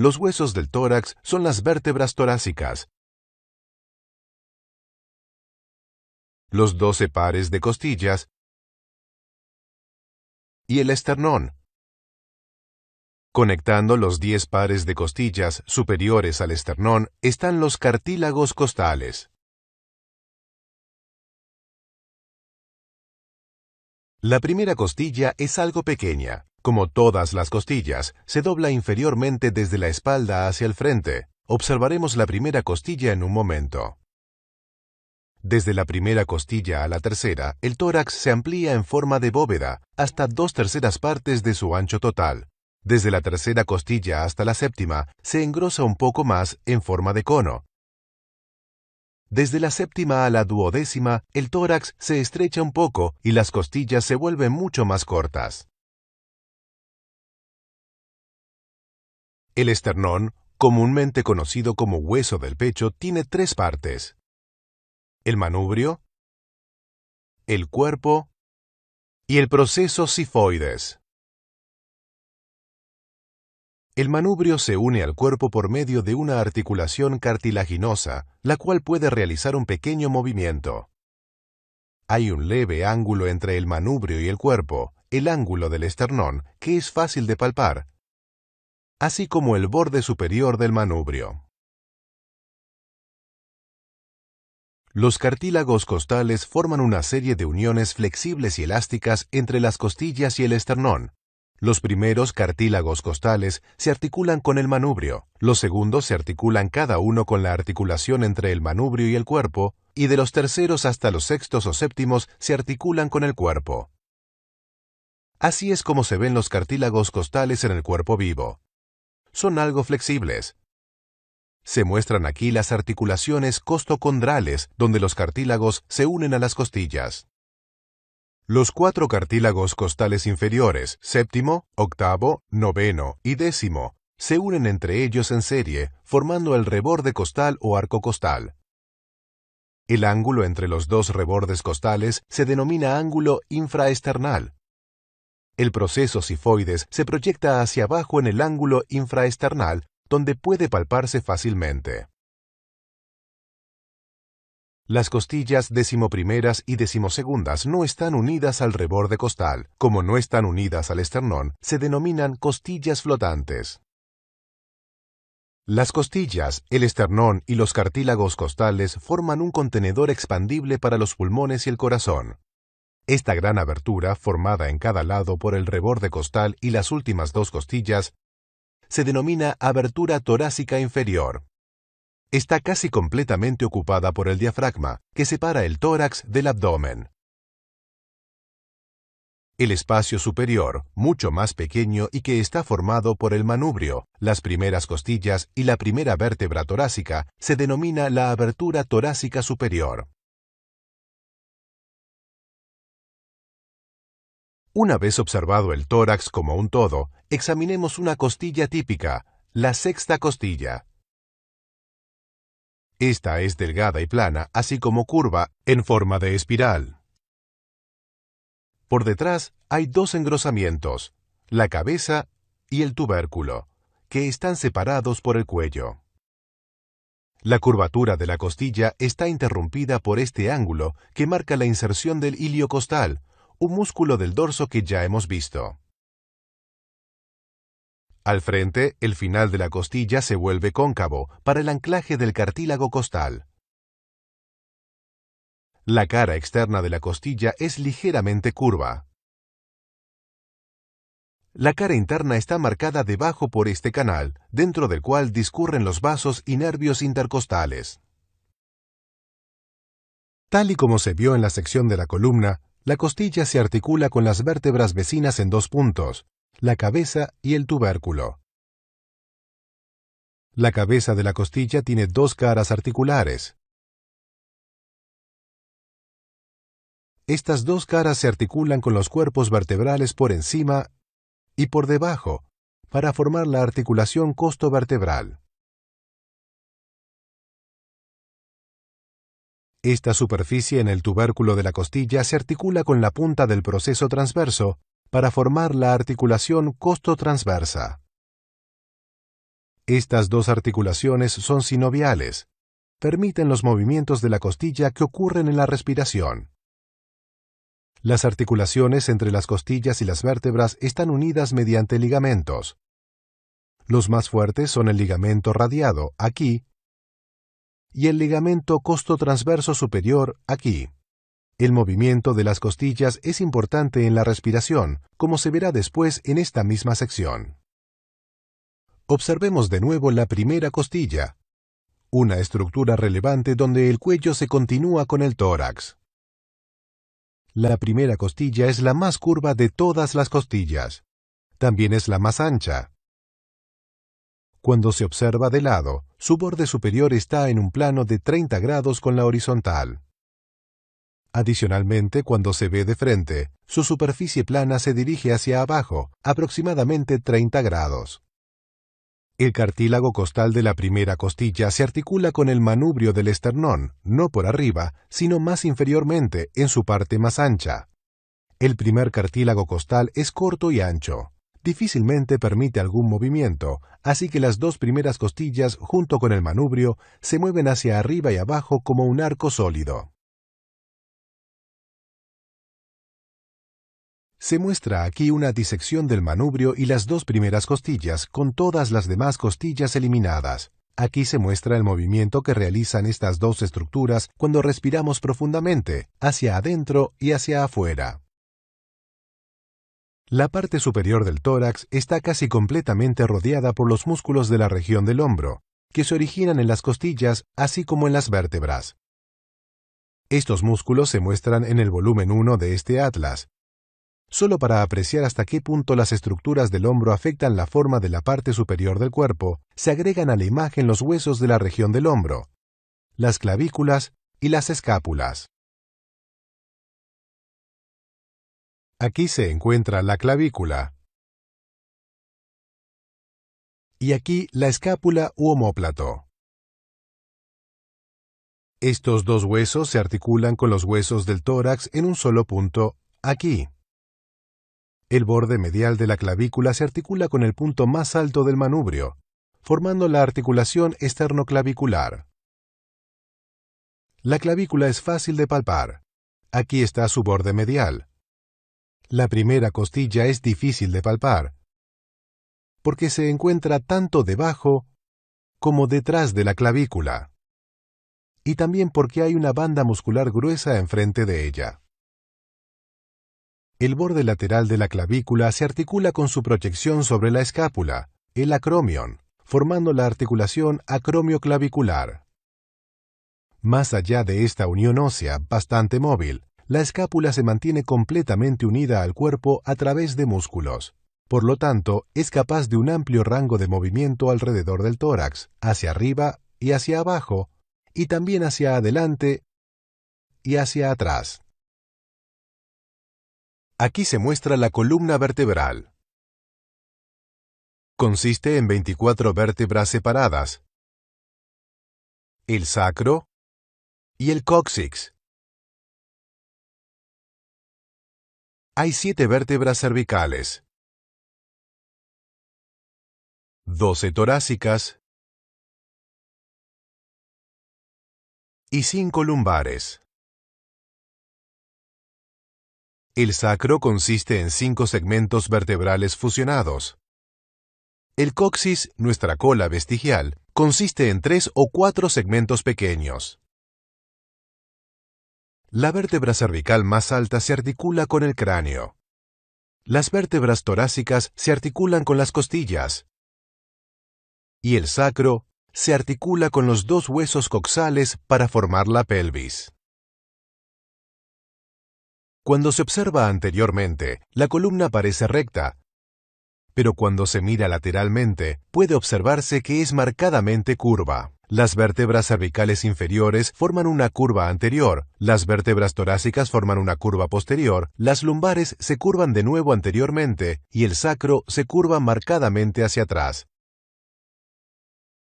Los huesos del tórax son las vértebras torácicas. Los 12 pares de costillas y el esternón. Conectando los 10 pares de costillas superiores al esternón están los cartílagos costales. La primera costilla es algo pequeña. Como todas las costillas, se dobla inferiormente desde la espalda hacia el frente. Observaremos la primera costilla en un momento. Desde la primera costilla a la tercera, el tórax se amplía en forma de bóveda, hasta 2/3 partes de su ancho total. Desde la tercera costilla hasta la séptima, se engrosa un poco más en forma de cono. Desde la séptima a la duodécima, el tórax se estrecha un poco y las costillas se vuelven mucho más cortas. El esternón, comúnmente conocido como hueso del pecho, tiene 3 partes: el manubrio, el cuerpo y el proceso sifoides. El manubrio se une al cuerpo por medio de una articulación cartilaginosa, la cual puede realizar un pequeño movimiento. Hay un leve ángulo entre el manubrio y el cuerpo, el ángulo del esternón, que es fácil de palpar, así como el borde superior del manubrio. Los cartílagos costales forman una serie de uniones flexibles y elásticas entre las costillas y el esternón. Los primeros cartílagos costales se articulan con el manubrio, los segundos se articulan cada uno con la articulación entre el manubrio y el cuerpo, y de los terceros hasta los sextos o séptimos se articulan con el cuerpo. Así es como se ven los cartílagos costales en el cuerpo vivo. Son algo flexibles. Se muestran aquí las articulaciones costocondrales, donde los cartílagos se unen a las costillas. Los 4 cartílagos costales inferiores, séptimo, octavo, noveno y décimo, se unen entre ellos en serie, formando el reborde costal o arco costal. El ángulo entre los 2 rebordes costales se denomina ángulo infraesternal. El proceso sifoides se proyecta hacia abajo en el ángulo infraesternal, donde puede palparse fácilmente. Las costillas decimoprimeras y decimosegundas no están unidas al reborde costal. Como no están unidas al esternón, se denominan costillas flotantes. Las costillas, el esternón y los cartílagos costales forman un contenedor expandible para los pulmones y el corazón. Esta gran abertura, formada en cada lado por el reborde costal y las últimas 2 costillas, se denomina abertura torácica inferior. Está casi completamente ocupada por el diafragma, que separa el tórax del abdomen. El espacio superior, mucho más pequeño y que está formado por el manubrio, las primeras costillas y la primera vértebra torácica, se denomina la abertura torácica superior. Una vez observado el tórax como un todo, examinemos una costilla típica, la sexta costilla. Esta es delgada y plana, así como curva, en forma de espiral. Por detrás hay 2 engrosamientos, la cabeza y el tubérculo, que están separados por el cuello. La curvatura de la costilla está interrumpida por este ángulo que marca la inserción del ilio costal, un músculo del dorso que ya hemos visto. Al frente, el final de la costilla se vuelve cóncavo para el anclaje del cartílago costal. La cara externa de la costilla es ligeramente curva. La cara interna está marcada debajo por este canal, dentro del cual discurren los vasos y nervios intercostales. Tal y como se vio en la sección de la columna, la costilla se articula con las vértebras vecinas en 2 puntos, la cabeza y el tubérculo. La cabeza de la costilla tiene 2 caras articulares. Estas 2 caras se articulan con los cuerpos vertebrales por encima y por debajo, para formar la articulación costovertebral. Esta superficie en el tubérculo de la costilla se articula con la punta del proceso transverso para formar la articulación costotransversa. Estas dos articulaciones son sinoviales. Permiten los movimientos de la costilla que ocurren en la respiración. Las articulaciones entre las costillas y las vértebras están unidas mediante ligamentos. Los más fuertes son el ligamento radiado, aquí, y el ligamento costotransverso superior, aquí. El movimiento de las costillas es importante en la respiración, como se verá después en esta misma sección. Observemos de nuevo la primera costilla, una estructura relevante donde el cuello se continúa con el tórax. La primera costilla es la más curva de todas las costillas. También es la más ancha. Cuando se observa de lado, su borde superior está en un plano de 30 grados con la horizontal. Adicionalmente, cuando se ve de frente, su superficie plana se dirige hacia abajo, aproximadamente 30 grados. El cartílago costal de la primera costilla se articula con el manubrio del esternón, no por arriba, sino más inferiormente, en su parte más ancha. El primer cartílago costal es corto y ancho. Difícilmente permite algún movimiento, así que las dos primeras costillas, junto con el manubrio, se mueven hacia arriba y abajo como un arco sólido. Se muestra aquí una disección del manubrio y las dos primeras costillas, con todas las demás costillas eliminadas. Aquí se muestra el movimiento que realizan estas dos estructuras cuando respiramos profundamente, hacia adentro y hacia afuera. La parte superior del tórax está casi completamente rodeada por los músculos de la región del hombro, que se originan en las costillas, así como en las vértebras. Estos músculos se muestran en el volumen 1 de este atlas. Solo para apreciar hasta qué punto las estructuras del hombro afectan la forma de la parte superior del cuerpo, se agregan a la imagen los huesos de la región del hombro, las clavículas y las escápulas. Aquí se encuentra la clavícula. Y aquí la escápula u omóplato. Estos dos huesos se articulan con los huesos del tórax en un solo punto, aquí. El borde medial de la clavícula se articula con el punto más alto del manubrio, formando la articulación esternoclavicular. La clavícula es fácil de palpar. Aquí está su borde medial. La primera costilla es difícil de palpar, porque se encuentra tanto debajo como detrás de la clavícula, y también porque hay una banda muscular gruesa enfrente de ella. El borde lateral de la clavícula se articula con su proyección sobre la escápula, el acromion, formando la articulación acromioclavicular. Más allá de esta unión ósea, bastante móvil, la escápula se mantiene completamente unida al cuerpo a través de músculos. Por lo tanto, es capaz de un amplio rango de movimiento alrededor del tórax, hacia arriba y hacia abajo, y también hacia adelante y hacia atrás. Aquí se muestra la columna vertebral. Consiste en 24 vértebras separadas, el sacro y el cóccix. Hay 7 vértebras cervicales, 12 torácicas y 5 lumbares. El sacro consiste en 5 segmentos vertebrales fusionados. El coxis, nuestra cola vestigial, consiste en 3 o 4 segmentos pequeños. La vértebra cervical más alta se articula con el cráneo. Las vértebras torácicas se articulan con las costillas. Y el sacro se articula con los dos huesos coxales para formar la pelvis. Cuando se observa anteriormente, la columna parece recta, pero cuando se mira lateralmente, puede observarse que es marcadamente curva. Las vértebras cervicales inferiores forman una curva anterior, las vértebras torácicas forman una curva posterior, las lumbares se curvan de nuevo anteriormente y el sacro se curva marcadamente hacia atrás.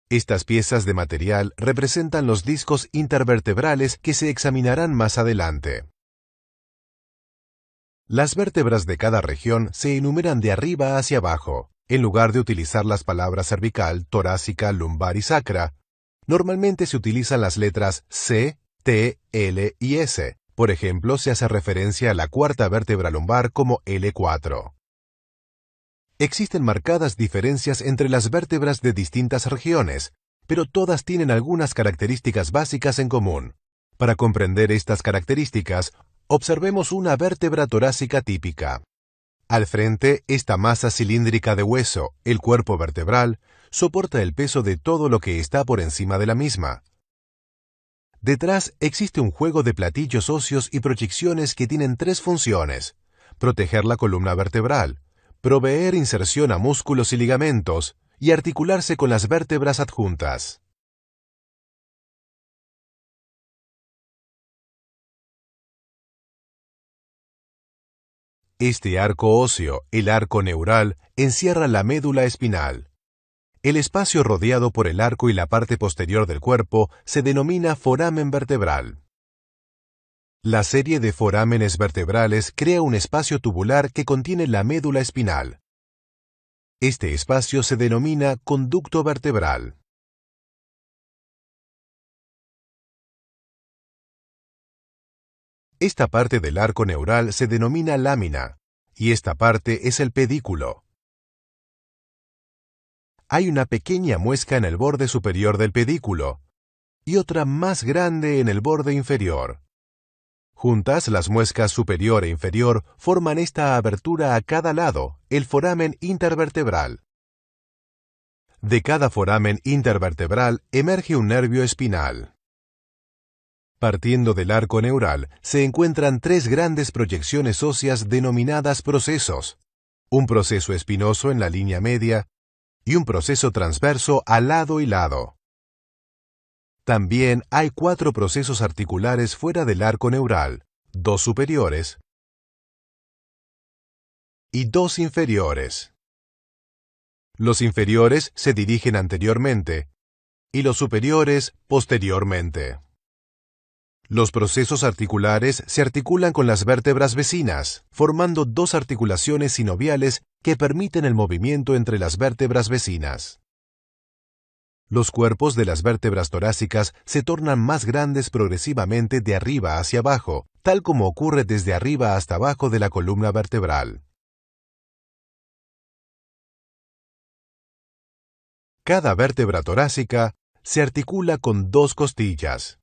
Estas piezas de material representan los discos intervertebrales que se examinarán más adelante. Las vértebras de cada región se enumeran de arriba hacia abajo. En lugar de utilizar las palabras cervical, torácica, lumbar y sacra, normalmente se utilizan las letras C, T, L y S. Por ejemplo, se hace referencia a la cuarta vértebra lumbar como L4. Existen marcadas diferencias entre las vértebras de distintas regiones, pero todas tienen algunas características básicas en común. Para comprender estas características, observemos una vértebra torácica típica. Al frente, esta masa cilíndrica de hueso, el cuerpo vertebral, soporta el peso de todo lo que está por encima de la misma. Detrás existe un juego de platillos óseos y proyecciones que tienen tres funciones: proteger la columna vertebral, proveer inserción a músculos y ligamentos, y articularse con las vértebras adjuntas. Este arco óseo, el arco neural, encierra la médula espinal. El espacio rodeado por el arco y la parte posterior del cuerpo se denomina foramen vertebral. La serie de forámenes vertebrales crea un espacio tubular que contiene la médula espinal. Este espacio se denomina conducto vertebral. Esta parte del arco neural se denomina lámina, y esta parte es el pedículo. Hay una pequeña muesca en el borde superior del pedículo, y otra más grande en el borde inferior. Juntas, las muescas superior e inferior forman esta abertura a cada lado, el foramen intervertebral. De cada foramen intervertebral emerge un nervio espinal. Partiendo del arco neural, se encuentran tres grandes proyecciones óseas denominadas procesos: un proceso espinoso en la línea media y un proceso transverso a lado y lado. También hay cuatro procesos articulares fuera del arco neural, dos superiores y dos inferiores. Los inferiores se dirigen anteriormente y los superiores posteriormente. Los procesos articulares se articulan con las vértebras vecinas, formando dos articulaciones sinoviales que permiten el movimiento entre las vértebras vecinas. Los cuerpos de las vértebras torácicas se tornan más grandes progresivamente de arriba hacia abajo, tal como ocurre desde arriba hasta abajo de la columna vertebral. Cada vértebra torácica se articula con dos costillas.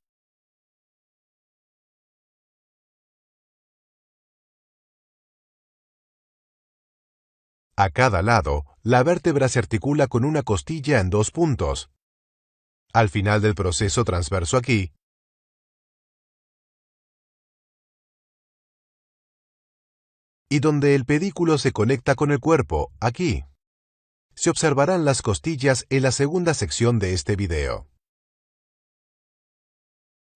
A cada lado, la vértebra se articula con una costilla en dos puntos. Al final del proceso transverso aquí, y donde el pedículo se conecta con el cuerpo, aquí. Se observarán las costillas en la segunda sección de este video.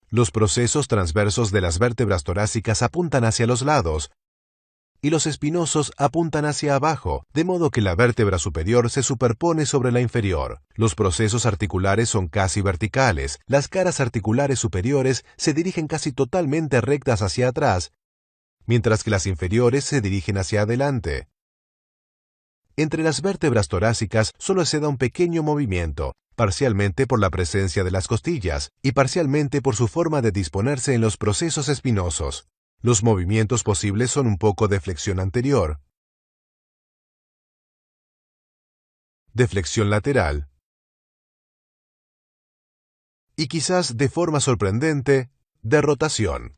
Los procesos transversos de las vértebras torácicas apuntan hacia los lados, y los espinosos apuntan hacia abajo, de modo que la vértebra superior se superpone sobre la inferior. Los procesos articulares son casi verticales, las caras articulares superiores se dirigen casi totalmente rectas hacia atrás, mientras que las inferiores se dirigen hacia adelante. Entre las vértebras torácicas solo se da un pequeño movimiento, parcialmente por la presencia de las costillas, y parcialmente por su forma de disponerse en los procesos espinosos. Los movimientos posibles son un poco de flexión anterior, de flexión lateral, y quizás de forma sorprendente, de rotación.